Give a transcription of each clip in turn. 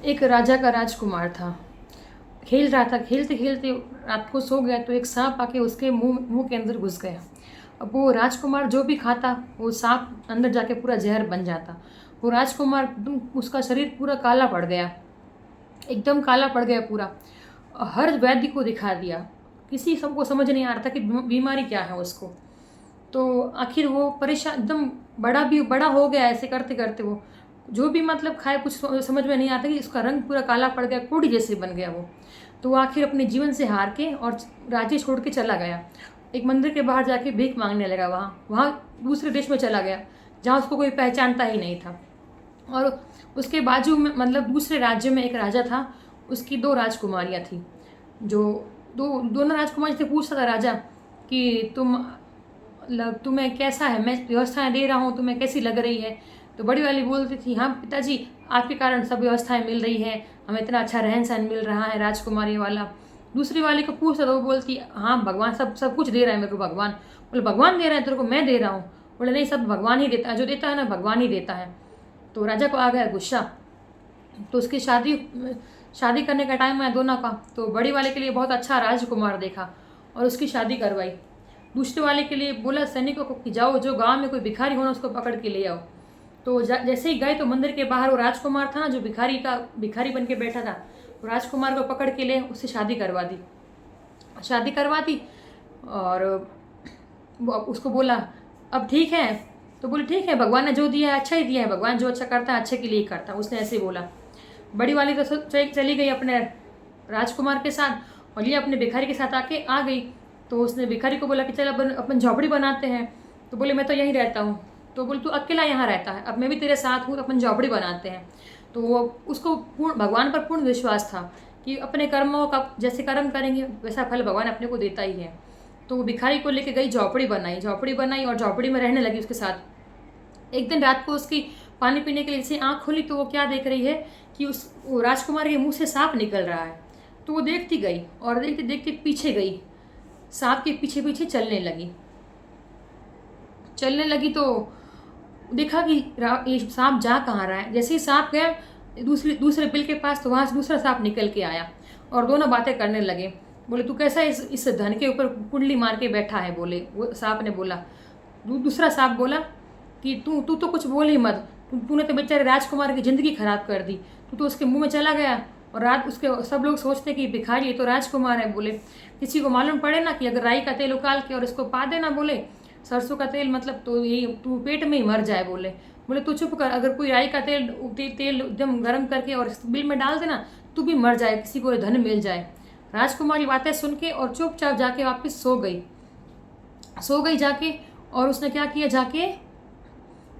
एक राजा का राजकुमार था। खेल रहा था, खेलते खेलते रात को सो गया तो एक सांप आके उसके मुंह मुंह के अंदर घुस गया। अब वो राजकुमार जो भी खाता वो सांप अंदर जाके पूरा जहर बन जाता। वो राजकुमार एकदम उसका शरीर पूरा काला पड़ गया, एकदम काला पड़ गया पूरा। हर वैद्य को दिखा दिया, किसी सबको समझ नहीं आ रहा था कि बीमारी क्या है उसको। तो आखिर वो परेशान एकदम, बड़ा हो गया ऐसे करते करते। वो जो भी मतलब खाए कुछ समझ में नहीं आता कि उसका रंग पूरा काला पड़ गया, कोढ़ी जैसे बन गया वो। तो वो आखिर अपने जीवन से हार के और राज्य छोड़ के चला गया। एक मंदिर के बाहर जाके भीख मांगने लगा। वहाँ वहाँ दूसरे देश में चला गया जहाँ उसको कोई पहचानता ही नहीं था। और उसके बाजू में मतलब दूसरे राज्य में एक राजा था, उसकी दो राजकुमारियाँ थी। जो दोनों राजकुमारी से पूछता था राजा कि तुम्हें कैसा है, मैं व्यवस्थाएं दे रहा हूँ, तुम्हें कैसी लग रही है। तो बड़ी वाली बोलती थी, हाँ पिताजी, आपके कारण सब व्यवस्थाएं मिल रही है, हमें इतना अच्छा रहन सहन मिल रहा है राजकुमारी वाला। दूसरी वाली को पूछता तो वो बोलती, हाँ भगवान सब सब कुछ दे रहा है मेरे को। भगवान बोले, भगवान दे रहा है तेरे को, मैं दे रहा हूँ। बोले नहीं, सब भगवान ही देता है, जो देता है ना भगवान ही देता है। तो राजा को आ गया गुस्सा। तो उसकी शादी करने का टाइम आया दोनों का। तो बड़ी वाले के लिए बहुत अच्छा राजकुमार देखा और उसकी शादी करवाई। दूसरे वाले के लिए बोला सैनिकों को कि जाओ, जो गांव में कोई भिखारी हो ना उसको पकड़ के ले आओ। तो जैसे ही गए तो मंदिर के बाहर वो राजकुमार था ना, जो भिखारी बन के बैठा था, वो राजकुमार को पकड़ के ले उससे शादी करवा दी। और उसको बोला अब ठीक है। तो बोले ठीक है, भगवान ने जो दिया है अच्छा ही दिया है, भगवान जो अच्छा करता है अच्छे के लिए ही करता है, उसने ऐसे बोला। बड़ी वाली तो चली गई अपने राजकुमार के साथ और ये अपने भिखारी के साथ आके आ गई। तो उसने भिखारी को बोला कि चल अपन झोपड़ी बनाते हैं। तो बोले मैं तो यहीं रहता हूँ। तो बोले तू अकेला यहाँ रहता है, अब मैं भी तेरे साथ हूँ, तो अपन झोपड़ी बनाते हैं। तो वो उसको भगवान पर पूर्ण विश्वास था कि अपने कर्मों का जैसे कर्म करेंगे वैसा फल भगवान अपने को देता ही है। तो वो भिखारी को लेके गई, झोपड़ी बनाई और झोपड़ी में रहने लगी उसके साथ। एक दिन रात को उसकी पानी पीने के लिए जैसे आँख खोली तो वो क्या देख रही है कि वो राजकुमार के मुंह से सांप निकल रहा है। तो वो देखती गई और देखते देखते पीछे गई, सांप के पीछे पीछे चलने लगी। तो देखा कि ये सांप जा कहाँ रहा है। जैसे ही सांप गया दूसरे बिल के पास, तो वहाँ से दूसरा सांप निकल के आया और दोनों बातें करने लगे। बोले तू कैसा इस धन के ऊपर कुंडली मार के बैठा है। बोले वो सांप ने बोला। दूसरा सांप बोला कि तू तू तो कुछ बोल ही मत, तूने तो बेचारे राजकुमार की ज़िंदगी खराब कर दी, तू तो उसके मुंह में चला गया। और रात उसके सब लोग सोचते कि भिखारी ये तो राजकुमार है। बोले किसी को मालूम पड़े ना कि अगर राई का तेल उकाल के और इसको पा देना, बोले सरसों का तेल मतलब, तो यही तू पेट में ही मर जाए। बोले तू चुप कर, अगर कोई राई का तेल एकदम गर्म करके और बिल में डाल देना तू भी मर जाए, किसी को धन मिल जाए। राजकुमारी बातें सुन के और चुपचाप जाके वापस सो गई जाके। और उसने क्या किया, जाके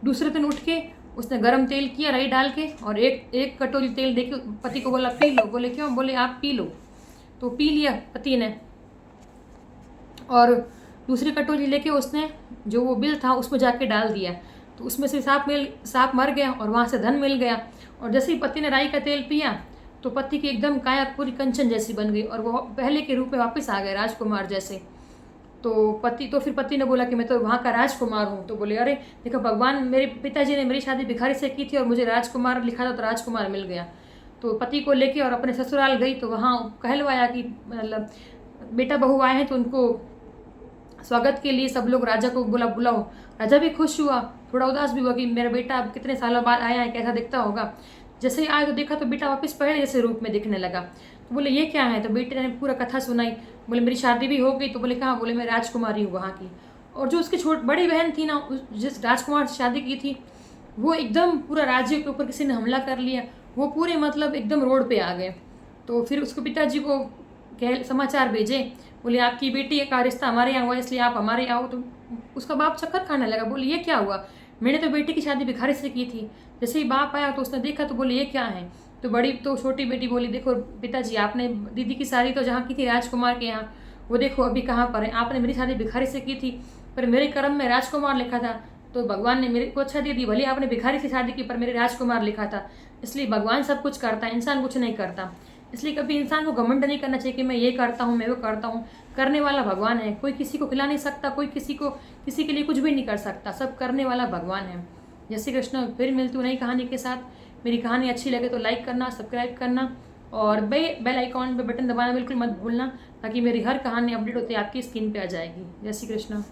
दूसरे दिन उठ के उसने गरम तेल किया राई डाल के और एक कटोरी तेल देके पति को बोला पी लो। बोले क्यों? बोले आप पी लो। तो पी लिया पति ने। और दूसरी कटोरी लेके उसने जो वो बिल था उसमें जाके डाल दिया। तो उसमें से सांप मर गया और वहाँ से धन मिल गया। और जैसे ही पति ने राई का तेल पिया तो पति की एकदम काया पूरी कंचन जैसी बन गई और वो पहले के रूप में वापस आ गए, राजकुमार जैसे। तो फिर पति ने बोला कि मैं तो वहाँ का राजकुमार हूँ। तो बोले अरे देखो, भगवान, मेरे पिताजी ने मेरी शादी भिखारी से की थी और मुझे राजकुमार लिखा था तो राजकुमार मिल गया। तो पति को लेके और अपने ससुराल गई तो वहाँ कहलवाया कि मतलब बेटा बहू आए हैं तो उनको स्वागत के लिए सब लोग राजा को बोला बुलाओ। राजा भी खुश हुआ, थोड़ा उदास भी हुआ कि मेरा बेटा अब कितने सालों बाद आया है, कैसा दिखता होगा। जैसे ही आया तो देखा तो बेटा वापस पहले जैसे रूप में दिखने लगा। तो बोले ये क्या है? तो बेटे ने पूरा कथा सुनाई। बोले मेरी शादी भी हो गई। तो बोले कहाँ? बोले मैं राजकुमारी हूँ वहाँ की। और जो उसकी बड़ी बहन थी ना, जिस राजकुमार से शादी की थी, वो एकदम पूरा राज्य के ऊपर किसी ने हमला कर लिया, वो पूरे मतलब एकदम रोड पे आ गए। तो फिर उसके पिताजी को समाचार भेजे, बोले आपकी बेटी का रिश्ता हमारे यहाँ हुआ इसलिए आप हमारे यहाँ आओ। तो उसका बाप चक्कर खाने लगा, बोले ये क्या हुआ, मैंने तो बेटी की शादी भिखारी से की थी। जैसे ही बाप आया तो उसने देखा तो बोले ये क्या है। तो छोटी बेटी बोली देखो पिताजी, आपने दीदी की शादी तो जहाँ की थी राजकुमार के यहाँ, वो देखो अभी कहाँ पर है। आपने मेरी शादी भिखारी से की थी पर मेरे कर्म में राजकुमार लिखा था, तो भगवान ने मेरे को अच्छा दे दी। भले आपने भिखारी से शादी की पर मेरे राजकुमार लिखा था। इसलिए भगवान सब कुछ करता है, इंसान कुछ नहीं करता। इसलिए कभी इंसान को घमंड नहीं करना चाहिए कि मैं ये करता हूँ, मैं वो करता हूँ। करने वाला भगवान है, कोई किसी को खिला नहीं सकता, कोई किसी के लिए कुछ भी नहीं कर सकता, सब करने वाला भगवान है। जय श्री कृष्ण। फिर मिलती हूँ नई कहानी के साथ। मेरी कहानी अच्छी लगे तो लाइक करना, सब्सक्राइब करना और बेल आइकॉन पे बटन दबाना बिल्कुल मत भूलना, ताकि मेरी हर कहानी अपडेट होती है आपकी स्क्रीन पे आ जाएगी। जय श्री कृष्ण।